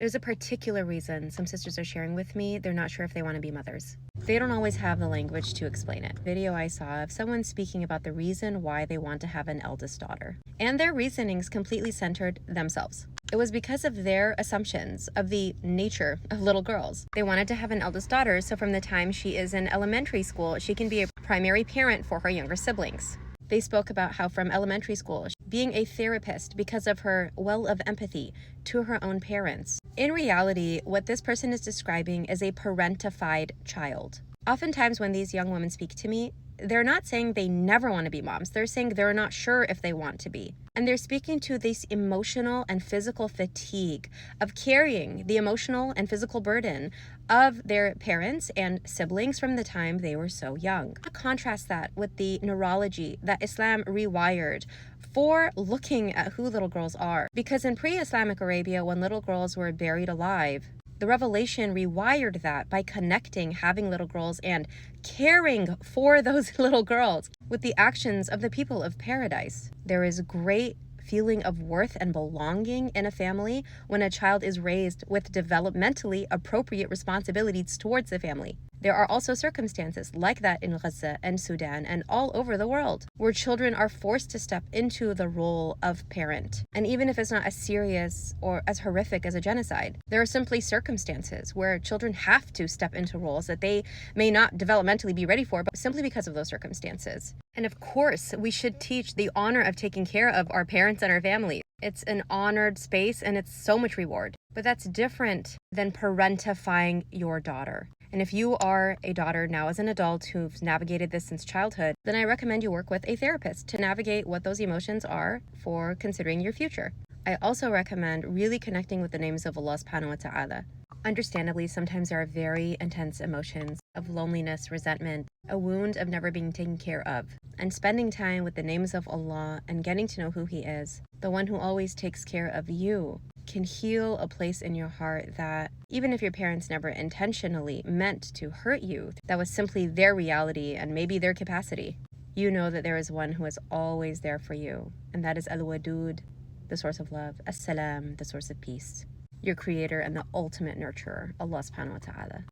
There's a particular reason some sisters are sharing with me they're not sure if they want to be mothers. They don't always have the language to explain it. Video I saw of someone speaking about the reason why they want to have an eldest daughter. And their reasonings completely centered themselves. It was because of their assumptions of the nature of little girls. They wanted to have an eldest daughter, so from the time she is in elementary school, she can be a primary parent for her younger siblings. They spoke about how from elementary school, being a therapist because of her well of empathy to her own parents. In reality, what this person is describing is a parentified child. Oftentimes when these young women speak to me, they're not saying they never want to be moms. They're saying they're not sure if they want to be. And they're speaking to this emotional and physical fatigue of carrying the emotional and physical burden of their parents and siblings from the time they were so young. Contrast that with the neurology that Islam rewired for looking at who little girls are. Because in pre-Islamic Arabia, when little girls were buried alive, the revelation rewired that by connecting having little girls and caring for those little girls with the actions of the people of paradise. There is great feeling of worth and belonging in a family when a child is raised with developmentally appropriate responsibilities towards the family. There are also circumstances like that in Gaza and Sudan and all over the world where children are forced to step into the role of parent. And even if it's not as serious or as horrific as a genocide, there are simply circumstances where children have to step into roles that they may not developmentally be ready for, but simply because of those circumstances. And of course, we should teach the honor of taking care of our parents and our families. It's an honored space and it's so much reward. But that's different than parentifying your daughter. And if you are a daughter now as an adult who's navigated this since childhood, then I recommend you work with a therapist to navigate what those emotions are for considering your future. I also recommend really connecting with the names of Allah subhanahu wa ta'ala. Understandably, sometimes there are very intense emotions of loneliness, resentment, a wound of never being taken care of. And spending time with the names of Allah and getting to know who He is, the one who always takes care of you, can heal a place in your heart that even if your parents never intentionally meant to hurt you, that was simply their reality and maybe their capacity. You know that there is one who is always there for you, and that is Al-Wadud, the source of love, As-Salam, the source of peace, your creator and the ultimate nurturer, Allah subhanahu wa ta'ala.